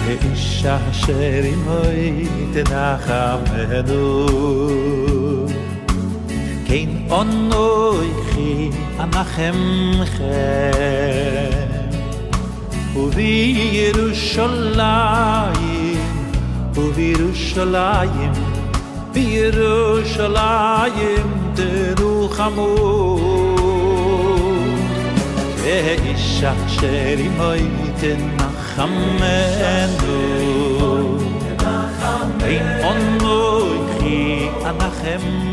איש אשר עמוי תנחמנו כן אנוכי אנחמכם ובירושלים ובירושלים בירושלים תנוחמו איש אשר עמוי תנחמנו אין אנוכי אנחמכם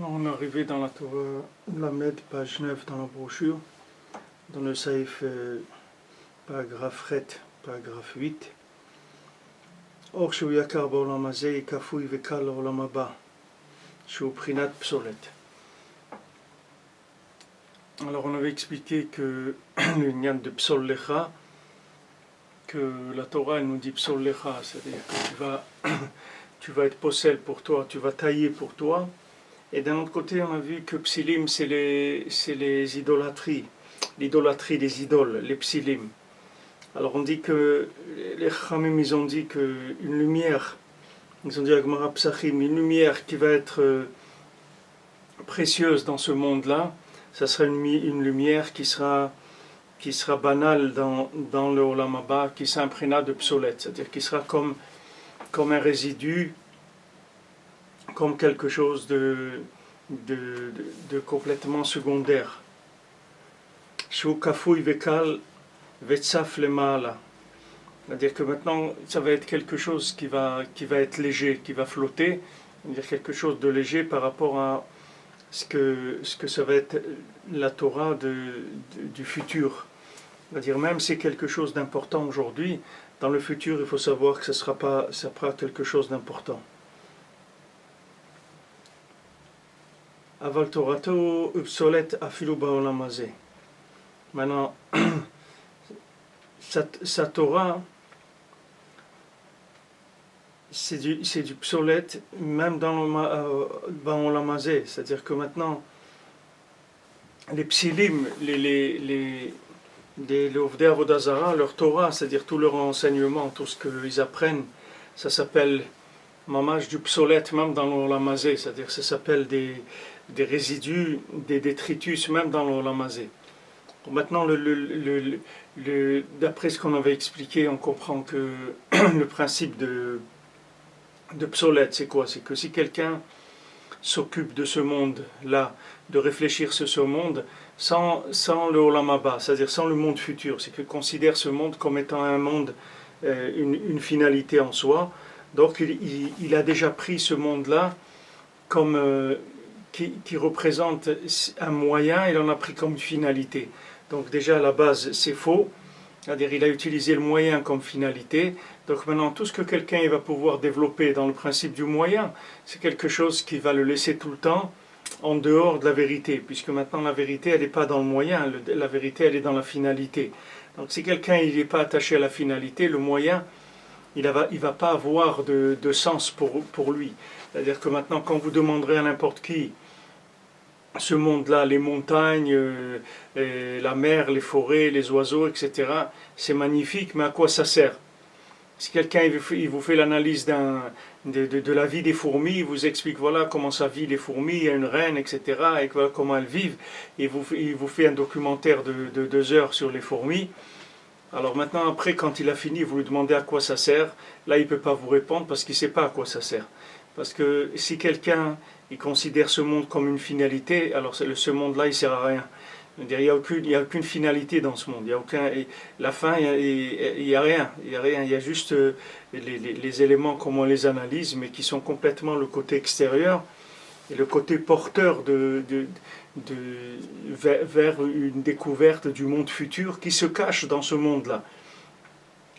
On est arrivé dans la Torah Lamed, page 9 dans la brochure, dans le Saïf, paragraphe Ret, paragraphe 8. Or, שהוא יקר בעולם הזה, כפוי וקל לעולם הבא, שהוא בחינת פסולת. Alors, on avait expliqué que le nyan de Psol Lecha, que la Torah elle nous dit Psol Lecha, c'est-à-dire que tu vas être possède pour toi, tu vas tailler pour toi. Et d'un autre côté, on a vu que Psilim, c'est les idolâtries, l'idolâtrie des idoles, les Psilim. Alors on dit que, les Khamim, ils ont dit qu'une lumière, ils ont dit à Gemara Psachim, une lumière qui va être précieuse dans ce monde-là, ça sera une lumière qui sera banale dans le Olam Haba, qui s'imprégnera de psolète, c'est-à-dire qui sera comme un résidu, comme quelque chose de complètement secondaire. Shu kafui vekal vetsaf lemala. C'est-à-dire que maintenant, ça va être quelque chose qui va être léger, qui va flotter, c'est-à-dire quelque chose de léger par rapport à ce que ça va être la Torah du futur. C'est-à-dire même si c'est quelque chose d'important aujourd'hui, dans le futur, il faut savoir que ça sera quelque chose d'important. Aval Torato obsolète afilu ba'olam hazeh. Maintenant, sa Torah, c'est du obsolète même dans ba'olam hazeh. C'est-à-dire que maintenant, les psilim, les Ovdei Avodah Zara, leur Torah, c'est-à-dire tout leur enseignement, tout ce qu'ils apprennent, ça s'appelle mamash du obsolète même dans l'olam hazeh. C'est-à-dire que ça s'appelle des résidus, des détritus, même dans l'olam hazeh. Maintenant, d'après ce qu'on avait expliqué, on comprend que le principe de psolète, c'est quoi? C'est que si quelqu'un s'occupe de ce monde-là, de réfléchir sur ce monde, sans le Olam Haba, c'est-à-dire sans le monde futur, c'est qu'il considère ce monde comme étant un monde, une finalité en soi, donc il a déjà pris ce monde-là comme qui représente un moyen, il en a pris comme une finalité. Donc déjà à la base c'est faux, c'est-à-dire il a utilisé le moyen comme finalité. Donc maintenant tout ce que quelqu'un va pouvoir développer dans le principe du moyen, c'est quelque chose qui va le laisser tout le temps en dehors de la vérité, puisque maintenant la vérité elle n'est pas dans le moyen, la vérité elle est dans la finalité. Donc si quelqu'un il n'est pas attaché à la finalité, le moyen il va pas avoir de sens pour lui. C'est-à-dire que maintenant quand vous demanderez à n'importe qui ce monde-là, les montagnes, la mer, les forêts, les oiseaux, etc., c'est magnifique, mais à quoi ça sert? Si quelqu'un il vous fait l'analyse de la vie des fourmis, il vous explique voilà comment ça vit les fourmis, il y a une reine, etc., et voilà comment elles vivent, il vous fait un documentaire de 2 heures sur les fourmis. Alors maintenant, après, quand il a fini, vous lui demandez à quoi ça sert, là il ne peut pas vous répondre parce qu'il ne sait pas à quoi ça sert. Parce que si quelqu'un il considère ce monde comme une finalité, alors ce monde-là il ne sert à rien. Il n'y a aucune finalité dans ce monde. Il y a la fin, il y a rien. Il y a juste les éléments comme on les analyse, mais qui sont complètement le côté extérieur. et le côté porteur vers une découverte du monde futur qui se cache dans ce monde-là.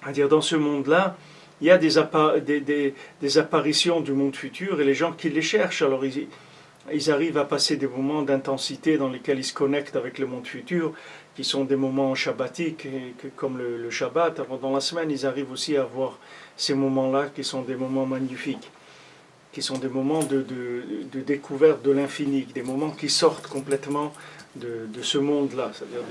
C'est-à-dire dans ce monde-là, il y a des apparitions du monde futur et les gens qui les cherchent, alors ils arrivent à passer des moments d'intensité dans lesquels ils se connectent avec le monde futur, qui sont des moments shabbatiques, comme le Shabbat. Alors dans la semaine, ils arrivent aussi à avoir ces moments-là qui sont des moments magnifiques, qui sont des moments de découverte de l'infini, des moments qui sortent complètement de ce monde-là, c'est-à-dire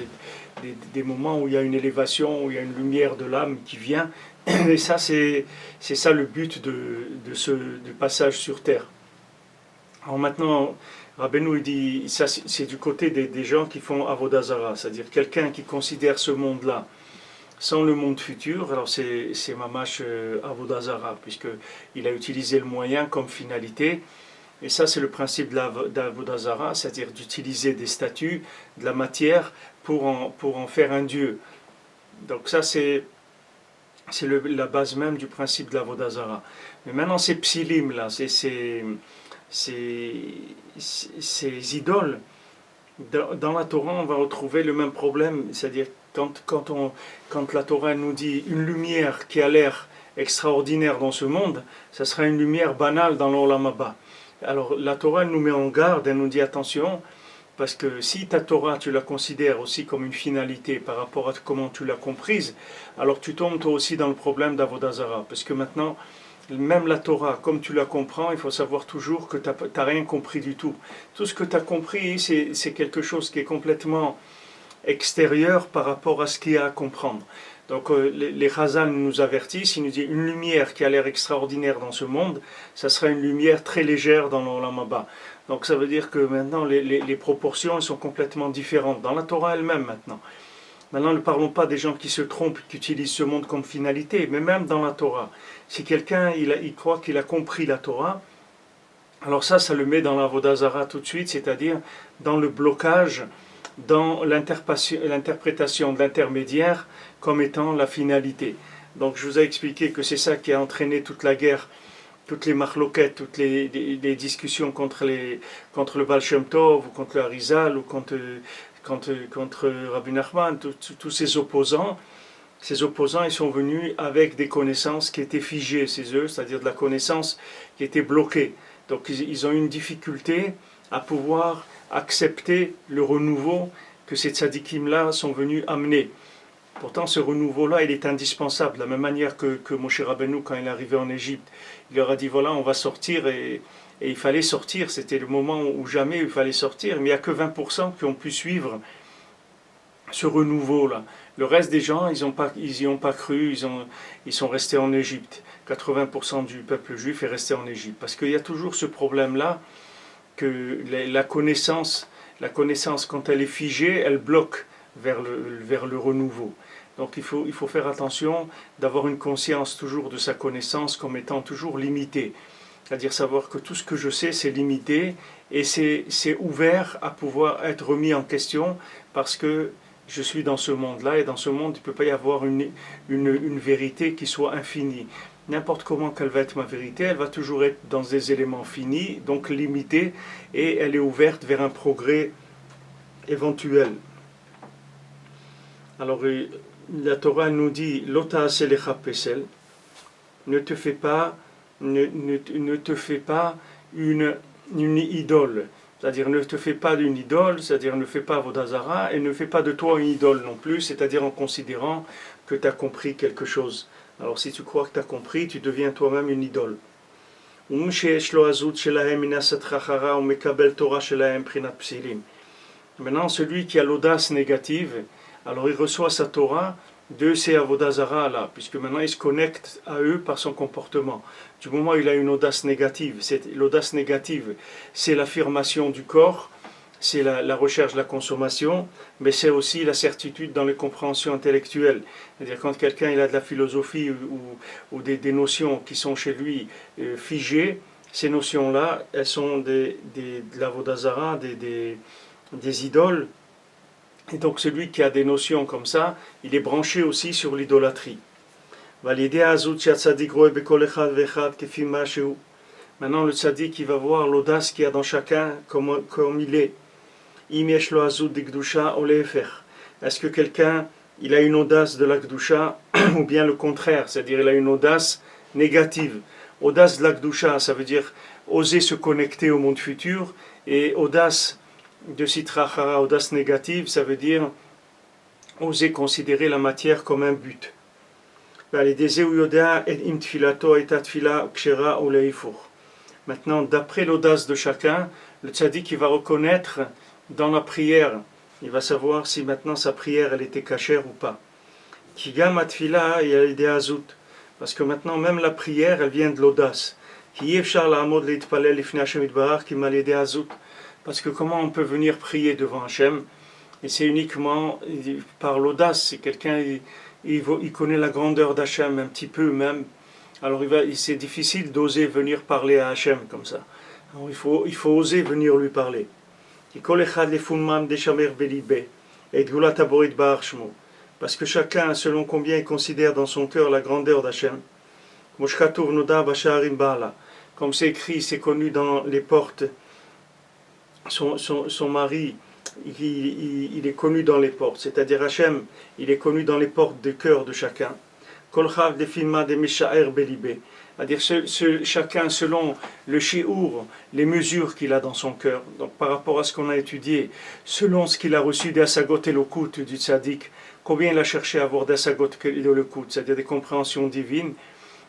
des moments où il y a une élévation, où il y a une lumière de l'âme qui vient. Et ça, c'est ça le but du passage sur Terre. Alors maintenant, Rabbeinu dit, ça c'est du côté des gens qui font Avodah Zara, c'est-à-dire quelqu'un qui considère ce monde-là sans le monde futur, alors c'est Mamash Avodah Zara, puisqu'il a utilisé le moyen comme finalité. Et ça, c'est le principe d'Avodah Zara, c'est-à-dire d'utiliser des statues, de la matière, pour en faire un dieu. Donc ça, c'est la base même du principe de l'Avodah Zara. Mais maintenant, ces psilim, là, ces idoles, dans la Torah, on va retrouver le même problème, c'est-à-dire quand la Torah nous dit une lumière qui a l'air extraordinaire dans ce monde, ça sera une lumière banale dans l'Olam Haba. Alors la Torah nous met en garde, elle nous dit attention, parce que si ta Torah tu la considères aussi comme une finalité par rapport à comment tu l'as comprise, alors tu tombes toi aussi dans le problème d'Avodah Zara, parce que maintenant, même la Torah, comme tu la comprends, il faut savoir toujours que tu n'as rien compris du tout. Tout ce que tu as compris, c'est quelque chose qui est complètement extérieur par rapport à ce qu'il y a à comprendre. Donc les Chazal nous avertissent, ils nous disent une lumière qui a l'air extraordinaire dans ce monde, ça sera une lumière très légère dans l'Olam Haba. Donc ça veut dire que maintenant les proportions elles sont complètement différentes dans la Torah elle-même maintenant. Maintenant ne parlons pas des gens qui se trompent, qui utilisent ce monde comme finalité, mais même dans la Torah. Si quelqu'un il croit qu'il a compris la Torah, alors ça le met dans l'Avodah Zara tout de suite, c'est-à-dire dans le blocage, dans l'interprétation de l'intermédiaire comme étant la finalité. Donc je vous ai expliqué que c'est ça qui a entraîné toute la guerre, toutes les marloquettes, toutes les discussions contre le Baal Shem Tov, ou contre le Harizal, ou contre Rabbi Nachman, tous ces opposants. Ces opposants, ils sont venus avec des connaissances qui étaient figées chez eux, c'est-à-dire de la connaissance qui était bloquée. Donc ils ont une difficulté à pouvoir accepter le renouveau que ces tzadikim-là sont venus amener. Pourtant, ce renouveau-là, il est indispensable. De la même manière que Moshe Rabbeinu, quand il est arrivé en Égypte, il leur a dit, voilà, on va sortir, et il fallait sortir. C'était le moment où jamais il fallait sortir, mais il n'y a que 20% qui ont pu suivre ce renouveau-là. Le reste des gens, ils n'y ont pas cru, ils sont restés en Égypte. 80% du peuple juif est resté en Égypte. Parce qu'il y a toujours ce problème-là, que la connaissance, quand elle est figée, elle bloque vers le renouveau. Donc il faut faire attention d'avoir une conscience toujours de sa connaissance comme étant toujours limitée. C'est-à-dire savoir que tout ce que je sais, c'est limité et c'est ouvert à pouvoir être remis en question parce que je suis dans ce monde-là et dans ce monde, il ne peut pas y avoir une vérité qui soit infinie. N'importe comment qu'elle va être ma vérité, elle va toujours être dans des éléments finis, donc limitée, et elle est ouverte vers un progrès éventuel. Alors la Torah nous dit Lota aselecha pesel, ne te fais pas une idole, c'est-à-dire ne te fais pas d'une idole, c'est-à-dire ne fais pas Avodah Zara, et ne fais pas de toi une idole non plus, c'est-à-dire en considérant que tu as compris quelque chose. Alors si tu crois que tu as compris, tu deviens toi-même une idole. Maintenant, celui qui a l'audace négative, alors il reçoit sa Torah de ces Avodah Zara là, puisque maintenant il se connecte à eux par son comportement. Du moment où il a une audace négative, l'audace négative, c'est l'affirmation du corps, c'est la recherche de la consommation, mais c'est aussi la certitude dans les compréhensions intellectuelles. C'est-à-dire quand quelqu'un il a de la philosophie ou des notions qui sont chez lui figées, ces notions-là, elles sont de l'Avodah Zara, des idoles. Et donc celui qui a des notions comme ça, il est branché aussi sur l'idolâtrie. Maintenant, le tzaddik, il va voir l'audace qu'il y a dans chacun, comme il est. Est-ce que quelqu'un, il a une audace de la Kedusha, ou bien le contraire, c'est-à-dire il a une audace négative. Audace de la Kedusha, ça veut dire oser se connecter au monde futur, et audace de Sitra Achara, audace négative, ça veut dire oser considérer la matière comme un but. Maintenant, d'après l'audace de chacun, le tzaddik va reconnaître dans la prière, il va savoir si maintenant sa prière elle était cachère ou pas. Parce que maintenant même la prière elle vient de l'audace. Parce que comment on peut venir prier devant Hachem? Et c'est uniquement par l'audace. C'est quelqu'un, il connaît la grandeur d'Hachem un petit peu même. Alors c'est difficile d'oser venir parler à Hachem comme ça. Alors il faut oser venir lui parler. Parce que chacun, selon combien il considère dans son cœur la grandeur d'Hachem, comme c'est écrit, c'est connu dans les portes, son mari, il est connu dans les portes, c'est-à-dire Hachem, il est connu dans les portes du cœur de chacun. C'est-à-dire chacun selon le shi'ur, les mesures qu'il a dans son cœur, donc par rapport à ce qu'on a étudié, selon ce qu'il a reçu d'Asagot et Lokut du tzaddik, combien il a cherché à avoir d'Asagot et Lokut, c'est-à-dire des compréhensions divines,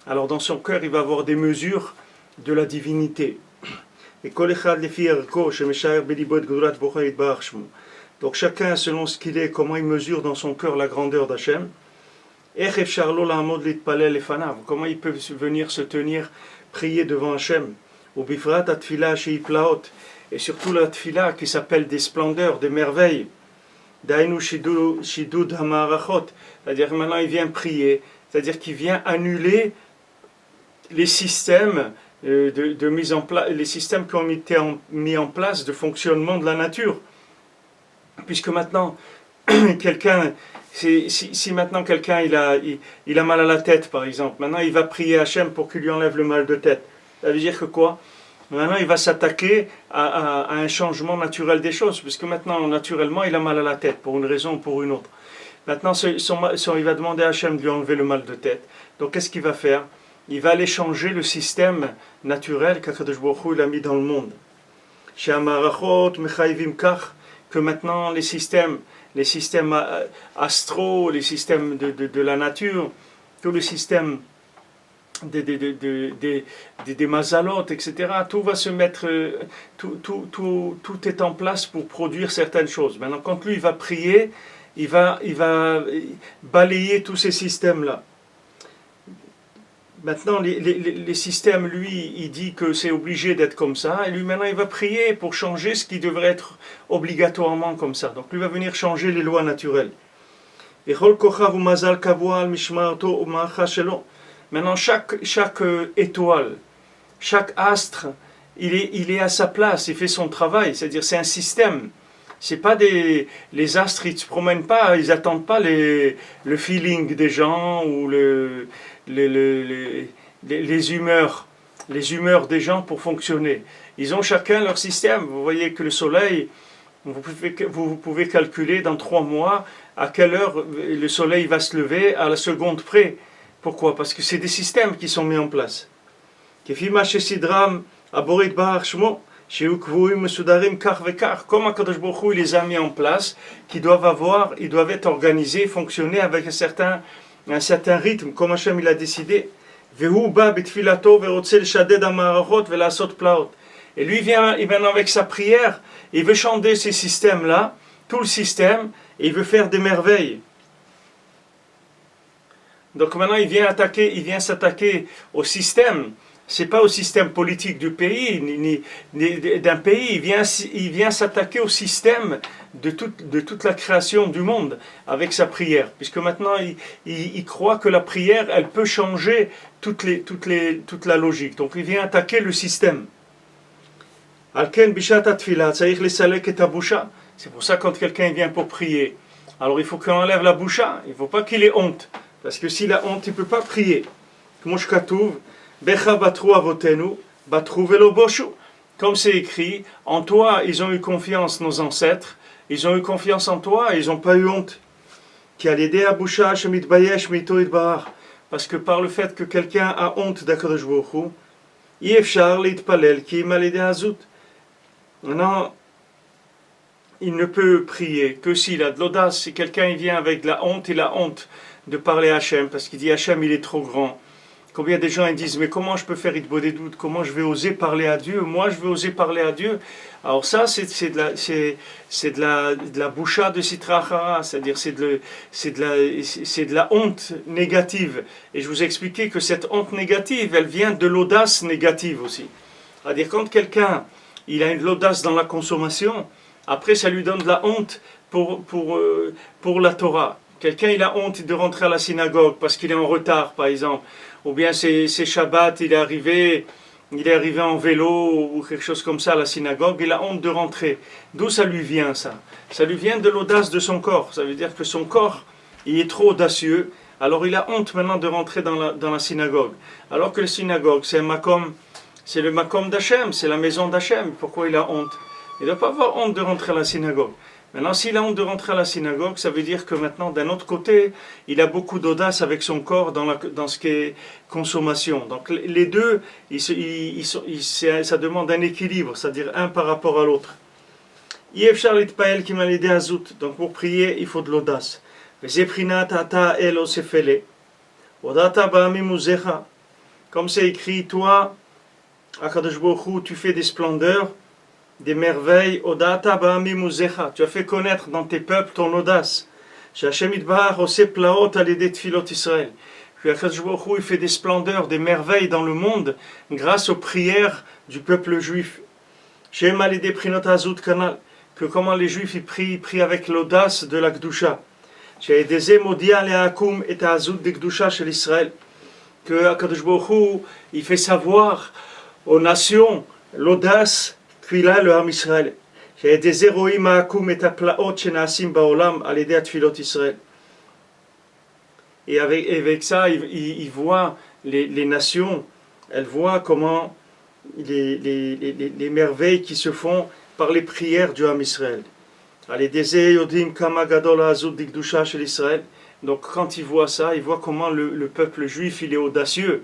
alors dans son cœur il va avoir des mesures de la divinité. Et donc chacun selon ce qu'il est, comment il mesure dans son cœur la grandeur d'Hachem. Comment il peut venir se tenir, prier devant Hachem. Et surtout la tfila qui s'appelle des splendeurs, des merveilles. C'est-à-dire maintenant il vient prier, c'est-à-dire qu'il vient annuler les systèmes de mise en place, les systèmes qui ont été mis en place de fonctionnement de la nature. Puisque maintenant, quelqu'un, si maintenant quelqu'un il a mal à la tête par exemple, maintenant il va prier Hachem pour qu'il lui enlève le mal de tête. Ça veut dire que quoi? Maintenant il va s'attaquer à un changement naturel des choses, puisque maintenant naturellement il a mal à la tête pour une raison ou pour une autre. Maintenant il va demander à Hachem de lui enlever le mal de tête. Donc qu'est-ce qu'il va faire? Il va aller changer le système naturel qu'Akadosh Baruch Hu il a mis dans le monde. Que maintenant les systèmes astraux, les systèmes de la nature, tout le système des mazalotes, etc., tout va se mettre, tout est en place pour produire certaines choses. Maintenant, quand lui il va prier, il va balayer tous ces systèmes-là. Maintenant, les systèmes, lui, il dit que c'est obligé d'être comme ça, et lui, maintenant, il va prier pour changer ce qui devrait être obligatoirement comme ça. Donc, lui va venir changer les lois naturelles. Maintenant, chaque étoile, chaque astre, il est à sa place, il fait son travail, c'est-à-dire c'est un système. C'est pas les astres, ils ne se promènent pas, ils n'attendent pas le feeling des gens ou les humeurs des gens pour fonctionner. Ils ont chacun leur système. Vous voyez que le soleil, vous pouvez calculer dans 3 mois à quelle heure le soleil va se lever à la seconde près. Pourquoi? Parce que c'est des systèmes qui sont mis en place. Comme Akadosh Baruch Hu, il les a mis en place, ils doivent être organisés, fonctionner avec un certain rythme, comme Hachem il a décidé. Et lui il vient avec sa prière, il veut changer ces systèmes-là, tout le système, et il veut faire des merveilles. Donc maintenant il vient s'attaquer au système. C'est pas au système politique du pays, ni d'un pays, il vient s'attaquer au système de toute la création du monde avec sa prière. Puisque maintenant, il croit que la prière, elle peut changer toute la logique. Donc il vient attaquer le système. C'est pour ça quand quelqu'un vient pour prier, alors il faut qu'il enlève la boucha, il ne faut pas qu'il ait honte. Parce que s'il a honte, il ne peut pas prier. Comme je Becha batru avotenu, Batrouvelo Boshu. Comme c'est écrit, en toi, ils ont eu confiance, nos ancêtres, ils ont eu confiance en toi et ils n'ont pas eu honte. Parce que par le fait que quelqu'un a honte d'Akadosh Baruch Hu, maintenant, il ne peut prier que s'il a de l'audace. Si quelqu'un vient avec de la honte, il a honte de parler à Hachem, parce qu'il dit Hachem il est trop grand. Combien de gens ils disent mais comment je peux faire Itbo des doutes, comment je vais oser parler à Dieu, moi je vais oser parler à Dieu. Alors ça c'est de la boucha de Sitra Achara, c'est-à-dire c'est de la honte négative. Et je vous ai expliqué que cette honte négative, elle vient de l'audace négative aussi. C'est-à-dire quand quelqu'un il a de l'audace dans la consommation, après ça lui donne de la honte pour la Torah. Quelqu'un il a honte de rentrer à la synagogue parce qu'il est en retard par exemple, ou bien c'est Shabbat, il est arrivé en vélo ou quelque chose comme ça à la synagogue, il a honte de rentrer. D'où ça lui vient ça? Ça lui vient de l'audace de son corps. Ça veut dire que son corps il est trop audacieux, alors il a honte maintenant de rentrer dans la synagogue. Alors que la synagogue c'est le makom d'Hachem, c'est la maison d'Hachem. Pourquoi il a honte? Il ne doit pas avoir honte de rentrer à la synagogue. Maintenant, s'il a honte de rentrer à la synagogue, ça veut dire que maintenant, d'un autre côté, il a beaucoup d'audace avec son corps dans ce qui est consommation. Donc les deux, ça demande un équilibre, c'est-à-dire un par rapport à l'autre. Donc pour prier, il faut de l'audace. Comme c'est écrit, toi, Akadosh Baruch Hu, tu fais des splendeurs, des merveilles, Odata Ba'ami Muzecha. Tu as fait connaître dans tes peuples ton audace. Hashem Itbarach ose plaot alidei tfilot Israël. Puis Akadosh Baruch Hu, il fait des splendeurs, des merveilles dans le monde grâce aux prières du peuple juif. Shem alidei prinot azut kanal. Que comment les juifs ils prient avec l'audace de la Kedusha. She'edeze modia le'akum et azut de Kedusha shel Israël. Que Akadosh Baruch Hu, il fait savoir aux nations l'audace puis là, le Ham Israël. Et avec ça, il voit les nations, elles voient comment les merveilles qui se font par les prières du Ham Israël. Donc quand ils voient ça, ils voient comment le peuple juif il est audacieux.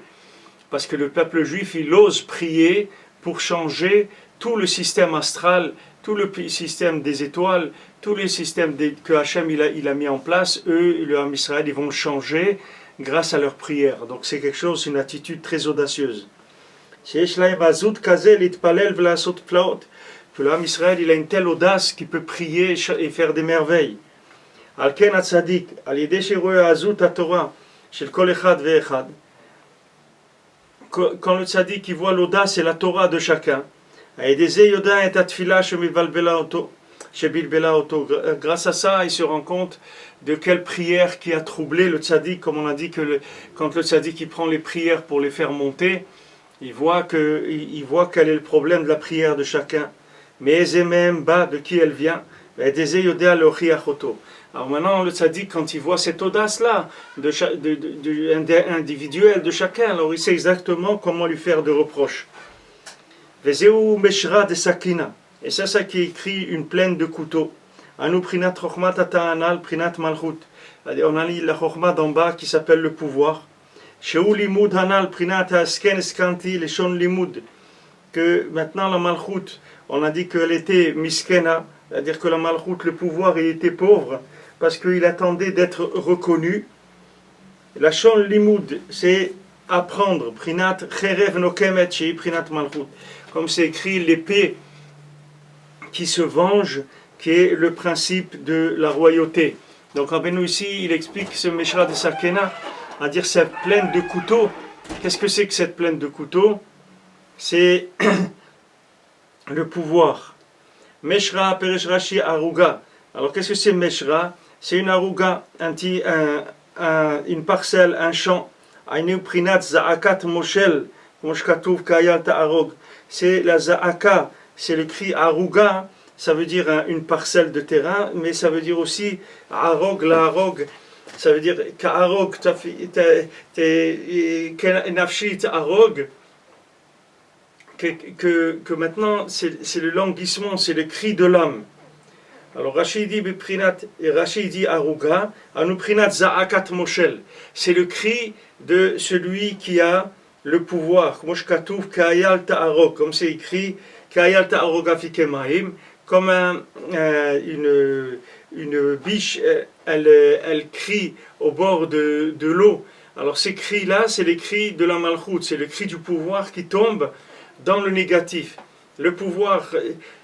Parce que le peuple juif, il ose prier pour changer tout le système astral, tout le système des étoiles, tous les systèmes que Hachem il a mis en place, eux, le Ham Israël, ils vont changer grâce à leur prière. Donc c'est quelque chose, une attitude très audacieuse. Que le Ham Israël, il a une telle audace qu'il peut prier et faire des merveilles. Quand le tzaddik il voit l'audace et la Torah de chacun, grâce à ça, il se rend compte de quelle prière qui a troublé le tzaddik, comme on a dit que quand le tzaddik il prend les prières pour les faire monter, il voit quel est le problème de la prière de chacun. Mais même de qui elle vient. Alors maintenant, le tzaddik, quand il voit cette audace-là, individuelle de chacun, alors il sait exactement comment lui faire de reproches. Et c'est ça qui écrit une plaine de couteaux. On a lu la chokhma d'en bas qui s'appelle le pouvoir. Que maintenant la malchut, on a dit qu'elle était miskena, c'est-à-dire que la malchut, le pouvoir, il était pauvre parce qu'il attendait d'être reconnu. La shon limud, c'est apprendre. Prinat cherev nokemet shei prinat malchut. Comme c'est écrit, l'épée qui se venge, qui est le principe de la royauté. Donc Rabbeinu ici, il explique ce Meshra de Sakena, à dire cette plaine de couteaux. Qu'est-ce que c'est que cette plaine de couteaux? C'est le pouvoir. Meshra peresh rashi aruga. Alors qu'est-ce que c'est Meshra? C'est une aruga, une parcelle, un champ. Ainu prinat za'akat moshel, moshkatuv kayal ta'arog. C'est la za'aka, c'est le cri aruga, ça veut dire une parcelle de terrain, mais ça veut dire aussi arog, la arog, ça veut dire ka'arog, nafshit arog, que maintenant c'est le languissement, c'est le cri de l'âme. Alors Rashi dit Aruga, Anuprinat Za'akat Moshel. C'est le cri de celui qui a le pouvoir. Moshkatouf Kayal Ta'arok, comme c'est écrit, Kayal Ta'arok Afikemaim, comme une biche, elle crie au bord de l'eau. Alors ces cris-là, c'est les cris de la Malchout, c'est le cri du pouvoir qui tombe dans le négatif. Le pouvoir,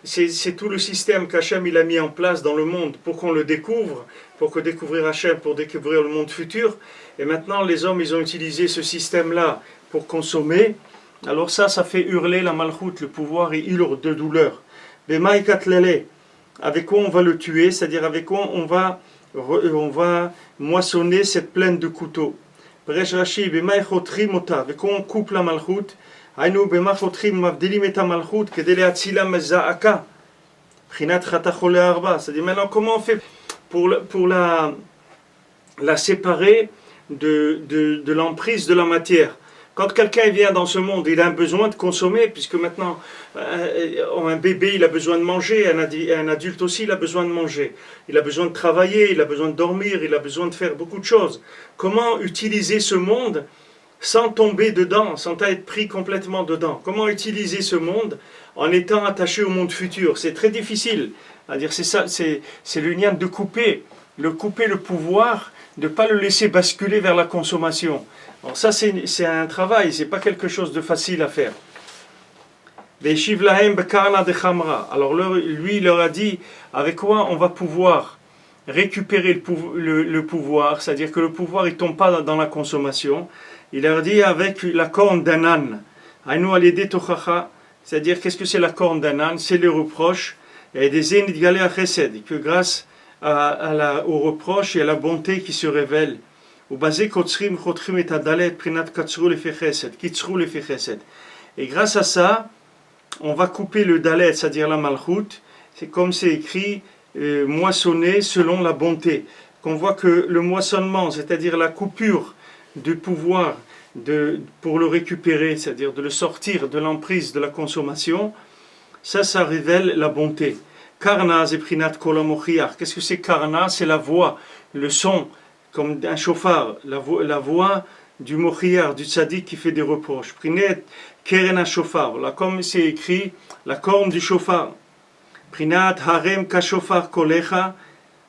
c'est tout le système qu'Hachem il a mis en place dans le monde pour qu'on le découvre, pour que découvrir Hachem, pour découvrir le monde futur. Et maintenant, les hommes, ils ont utilisé ce système-là pour consommer. Alors ça fait hurler la Malchout, le pouvoir, il hurle de douleur. Avec quoi on va le tuer, c'est-à-dire avec quoi on va moissonner cette plaine de couteaux. Avec quoi on coupe la Malchout. C'est-à-dire maintenant comment on fait pour la séparer de l'emprise de la matière. Quand quelqu'un vient dans ce monde, il a un besoin de consommer, puisque maintenant un bébé il a besoin de manger, un adulte aussi il a besoin de manger, il a besoin de travailler, il a besoin de dormir, il a besoin de faire beaucoup de choses. Comment utiliser ce monde sans tomber dedans, sans être pris complètement dedans? Comment utiliser ce monde en étant attaché au monde futur? C'est très difficile. C'est-à-dire, c'est ça, c'est le lien de couper le pouvoir, de ne pas le laisser basculer vers la consommation. Alors ça, c'est un travail, c'est pas quelque chose de facile à faire. Alors lui, il leur a dit, avec quoi on va pouvoir récupérer le pouvoir, c'est-à-dire que le pouvoir il tombe pas dans la consommation. Il leur dit avec la corne d'un âne. C'est-à-dire, qu'est-ce que c'est la corne d'un âne? C'est le reproche. Et des énigales à chesed, que grâce au reproche et à la bonté qui se révèle. Et grâce à ça, on va couper le dalet, c'est-à-dire la malchout. C'est comme c'est écrit, moissonner selon la bonté. Qu'on voit que le moissonnement, c'est-à-dire la coupure du pouvoir pour le récupérer, c'est-à-dire de le sortir de l'emprise de la consommation, ça révèle la bonté. Karna zeprinat kolamochiach. Qu'est-ce que c'est karna? C'est la voix, le son, comme un chauffard, la voix du mochiach, du tzaddik qui fait des reproches. Prinet keren ha-shofar. Là, comme c'est écrit, la corne du chauffard. Prinat harem ka-shofar kolecha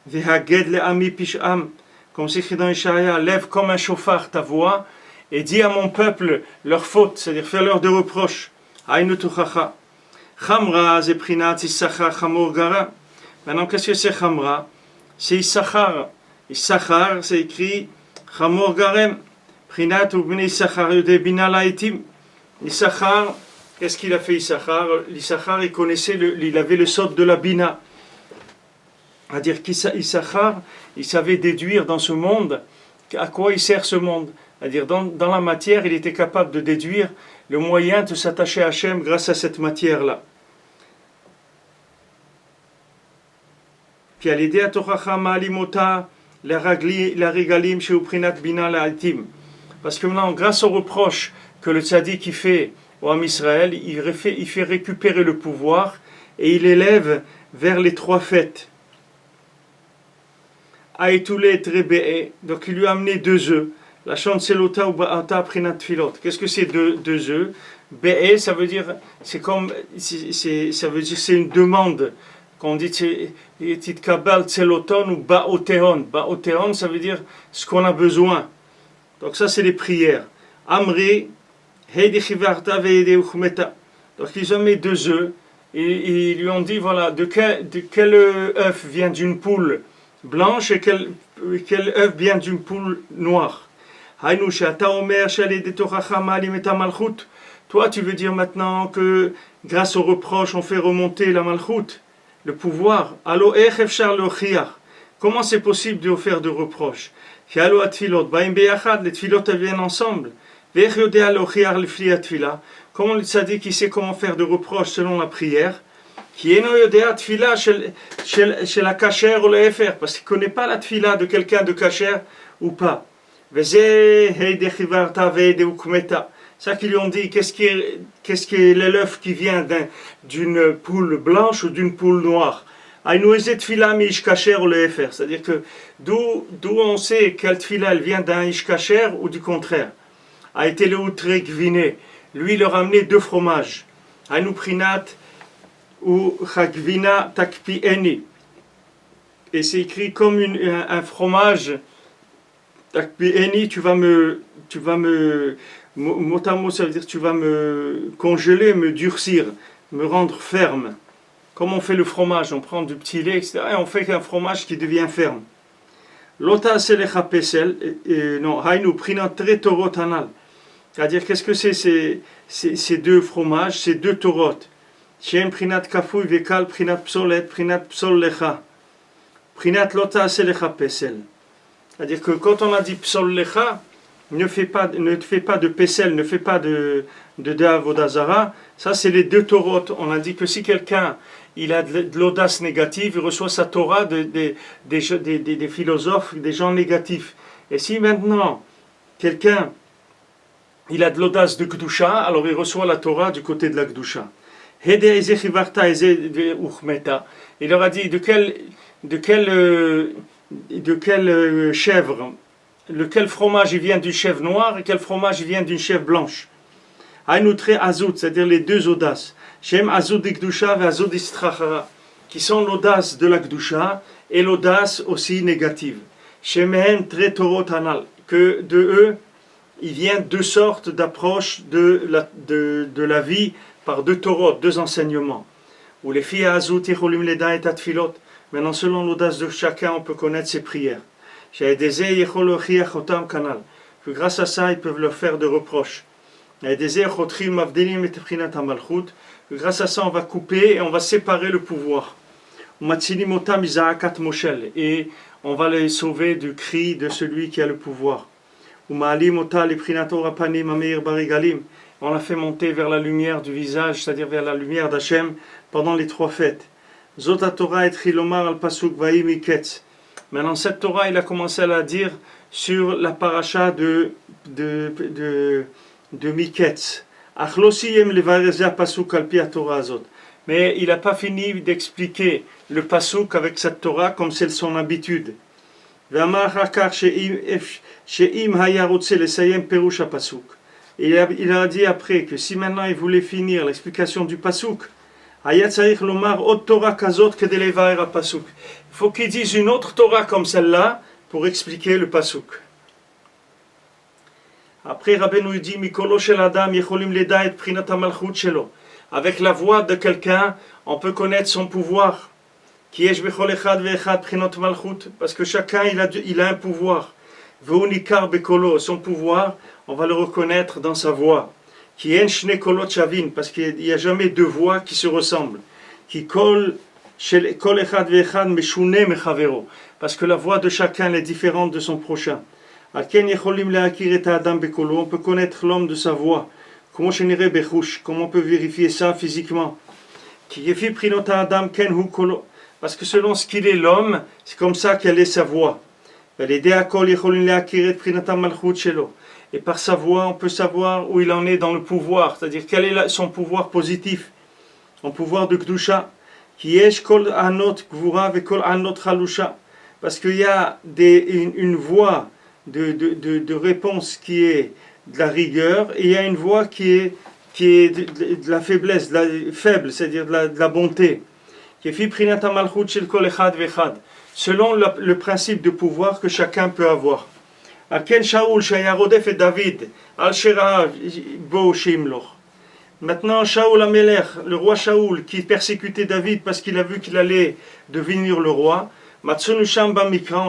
vehaged le'ami pish'am. Comme c'est écrit dans Ishaïa, lève comme un chauffard ta voix et dis à mon peuple leur faute, c'est-à-dire faire-leur des reproches. Aïnu tuchacha. Chamra zeprinat Issachar chamor gara. Maintenant, qu'est-ce que c'est Chamra? C'est Issachar. Issachar, c'est écrit chamor garem. Prinat ou bnei Issachar yude bina laïtim. Issachar, qu'est-ce qu'il a fait Issachar? Issachar, il avait le sod de la bina. C'est-à-dire qu'Issachar, il savait déduire dans ce monde à quoi il sert ce monde. C'est-à-dire dans la matière, il était capable de déduire le moyen de s'attacher à Hachem grâce à cette matière-là. Puis à l'idée à Tochacha Ma'alimota, la regalim chez Uprinat Bina La'atim. Parce que maintenant, grâce au reproche que le tzaddik il fait au Ham Israël, il fait récupérer le pouvoir et il élève vers les trois fêtes. Aïtoulet Rebe'e, donc il lui a amené 2 œufs. La chancelota ou ba'ata prinat filot. Qu'est-ce que c'est 2 œufs? Be'e, ça veut dire, c'est une demande. Quand on dit titkabal tseloton ou ba'oteon. Ba'oteon, ça veut dire ce qu'on a besoin. Donc ça, c'est les prières. Amri, heidi chivarta ve'ede uchmeta. Donc ils ont mis 2 œufs. Et ils lui ont dit, voilà, de quel œuf vient d'une poule blanche et quel œuf vient d'une poule noire. Toi, tu veux dire maintenant que grâce au reproche, on fait remonter la malchout, le pouvoir. Comment c'est possible de faire de reproches? Les tfilot viennent ensemble. Comment le tzaddik sait comment faire de reproches selon la prière? Qui est chez la kasher ou le FR, parce qu'il ne connaît pas la tfila de quelqu'un de kasher ou pas. C'est Ça qu'ils lui ont dit, qu'est-ce qui est l'œuf qui vient d'une poule blanche ou d'une poule noire? C'est-à-dire que d'où on sait quelle tfila elle vient d'un ish kasher ou du contraire. A été le outré gviné. Lui, il leur a amené 2 fromages. Ainu prinat ou chagvina takpieni. Et c'est écrit comme un fromage. Takpieni, tu vas me mot à mot, ça veut dire tu vas me congeler, me durcir, me rendre ferme. Comme on fait le fromage, on prend du petit lait, etc. Et on fait un fromage qui devient ferme. Lota selecha pesel, non, hainu prinat tre torot anal. C'est-à-dire, qu'est-ce que c'est ces 2 fromages, ces 2 torot? Shem prinat kafui vekal, prinat psolet, prinat psol lecha. Prinat lota selecha pesel. C'est-à-dire que quand on a dit psol lecha, ne fais pas de pesel, ne fais pas de Avodah. Ça, c'est les 2 Torot. On a dit que si quelqu'un il a de l'audace négative, il reçoit sa Torah des philosophes, des gens négatifs. Et si maintenant, quelqu'un il a de l'audace de Kedusha, alors il reçoit la Torah du côté de la Kedusha. Il leur a dit de quelle chèvre, lequel fromage il vient d'une chèvre noire et quel fromage il vient d'une chèvre blanche. Aïnoutre azout, c'est-à-dire les 2 audaces. Shem azout d'Ikdusha et azout d'Istrachara, qui sont l'audace de la Kdusha et l'audace aussi négative. Shemehen tre torot anal, que de eux, il vient 2 sortes d'approches de la vie par 2 torot, 2 enseignements. Où les filles azout yicholim leda et atfilot. Maintenant, selon l'audace de chacun, on peut connaître ses prières. Que grâce à ça, ils peuvent leur faire de reproches. Que grâce à ça, on va couper et on va séparer le pouvoir. Et on va les sauver du cri de celui qui a le pouvoir. On l'a fait monter vers la lumière du visage, c'est-à-dire vers la lumière d'Hachem, pendant les 3 fêtes. Zot Torah et Trilomar al Pasuk Vaïm Iketz. Maintenant, cette Torah, il a commencé à la dire sur la paracha de Miketz. Mais il n'a pas fini d'expliquer le pasuk avec cette Torah comme c'est son habitude. Il a dit après que si maintenant il voulait finir l'explication du pasuk, il faut qu'il dise une autre Torah comme celle-là pour expliquer le pasuk. Après, Rabbeinu dit Mikolo shel Adam yecholim leda et prinat hamalchut shelo. Avec la voix de quelqu'un, on peut connaître son pouvoir. Ki yesh bechol echad ve'echad prinot malchut, parce que chacun il a un pouvoir. Ve'unikar bekolo, son pouvoir, on va le reconnaître dans sa voix. Ki en shne kolot shavin, parce qu'il n'y a jamais 2 voix qui se ressemblent. Ki kol shel kol echad ve'echad meshune mechavero, parce que la voix de chacun est différente de son prochain. On peut connaître l'homme de sa voix. Comment on peut vérifier ça physiquement? Parce que selon ce qu'il est l'homme, c'est comme ça qu'elle est sa voix. Et par sa voix, on peut savoir où il en est dans le pouvoir, c'est-à-dire quel est son pouvoir positif, son pouvoir de Kedusha. Parce qu'il y a une voix de réponse qui est de la rigueur, et il y a une voix qui est de la faiblesse, de la faible, c'est-à-dire de la bonté. Selon le principe de pouvoir que chacun peut avoir. Maintenant, Shaoul Amelech, le roi Shaoul, qui persécutait David parce qu'il a vu qu'il allait devenir le roi, on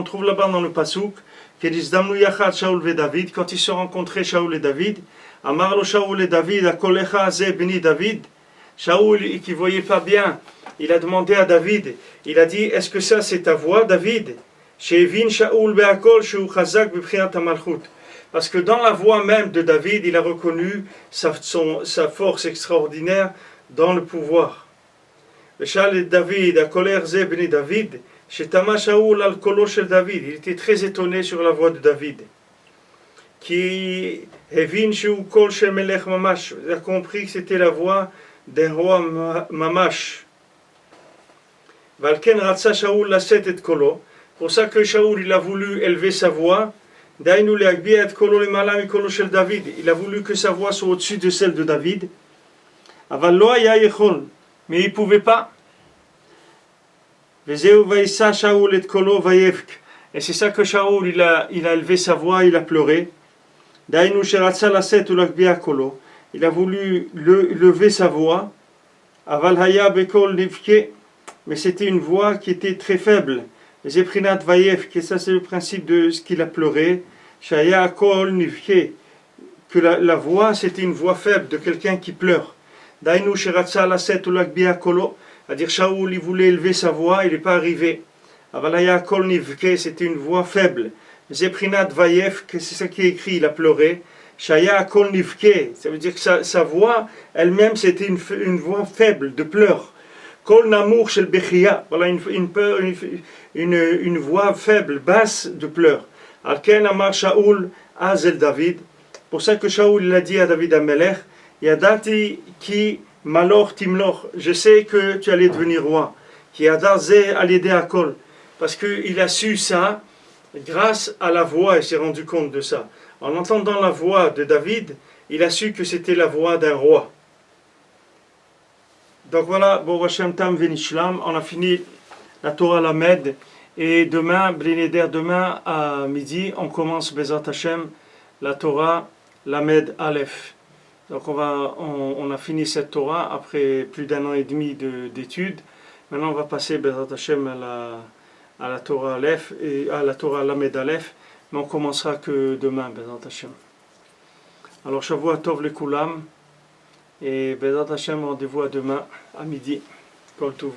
trouve là-bas dans le pasuk, quand ils se rencontraient, Shaoul et David, Amarlo Shaoul et David, Akolecha Ze Beni David, Shaoul, qui ne voyait pas bien, il a demandé à David, il a dit, est-ce que ça c'est ta voix, David? Parce que dans la voix même de David, il a reconnu sa force extraordinaire dans le pouvoir. David, Akoler Ze Beni David, Shetama Shaoul al Kolo shel David, il était très étonné sur la voix de David. qui Hevin Shu Kol Shel Melech Mamash, il a compris que c'était la voix d'un roi Mamash. Valken Ratsa Shaoul Laset et Kolo, pour ça que Shaoul il a voulu élever sa voix. Dainu Leagbi et Kolo le Malam et Kolo Shel David, il a voulu que sa voix soit au-dessus de celle de David. Aval Lo Haya Yechol, mais il ne pouvait pas. Vezeu Vaïssa Shaoul et Kolo Vayevk. Et c'est ça que Shaoul il a élevé sa voix, il a pleuré. Dainu Sheratsa Laset ou Lagbi Kolo, il a voulu lever sa voix. Aval Haya Bekol Nivke, mais c'était une voix qui était très faible. Zeprinat Vayevk, et ça c'est le principe de ce qu'il a pleuré. Shaya Kol Nivke, que la voix c'était une voix faible de quelqu'un qui pleure. Dainu Sheratsa Laset ou Lagbi Kolo, c'est-à-dire Shaoul il voulait élever sa voix, il n'est pas arrivé. Avalaya Kol Nivke, c'était une voix faible. Zeprinat Vayevk, c'est ça qui est écrit, il a pleuré. Shaya Kol Nivke, ça veut dire que sa voix elle-même c'était une voix faible de pleurs. Kol Namour Shel Bechia, voilà une voix faible, basse de pleurs. Alken Amar Shaoul Azel David, pour ça que Shaoul il a dit à David Amelech, Yadati ki malor timlor, je sais que tu allais devenir roi. Qui a dazé à l'aider à Kol, parce qu'il a su ça grâce à la voix, il s'est rendu compte de ça. En entendant la voix de David, il a su que c'était la voix d'un roi. Donc voilà, Bo Hashem Tam Venishlam, on a fini la Torah Lamed, et demain, Blineder, demain à midi, on commence Bezat Hashem, la Torah Lamed Aleph. Donc on a fini cette Torah après plus d'un an et demi d'études. Maintenant on va passer Bezat Hashem à la Torah Aleph et à la Torah Lamed Aleph, mais on commencera que demain Bezat Hashem. Alors Shavua Tov Lekulam, et Bezat Hashem, rendez-vous à demain à midi. Kol Tov.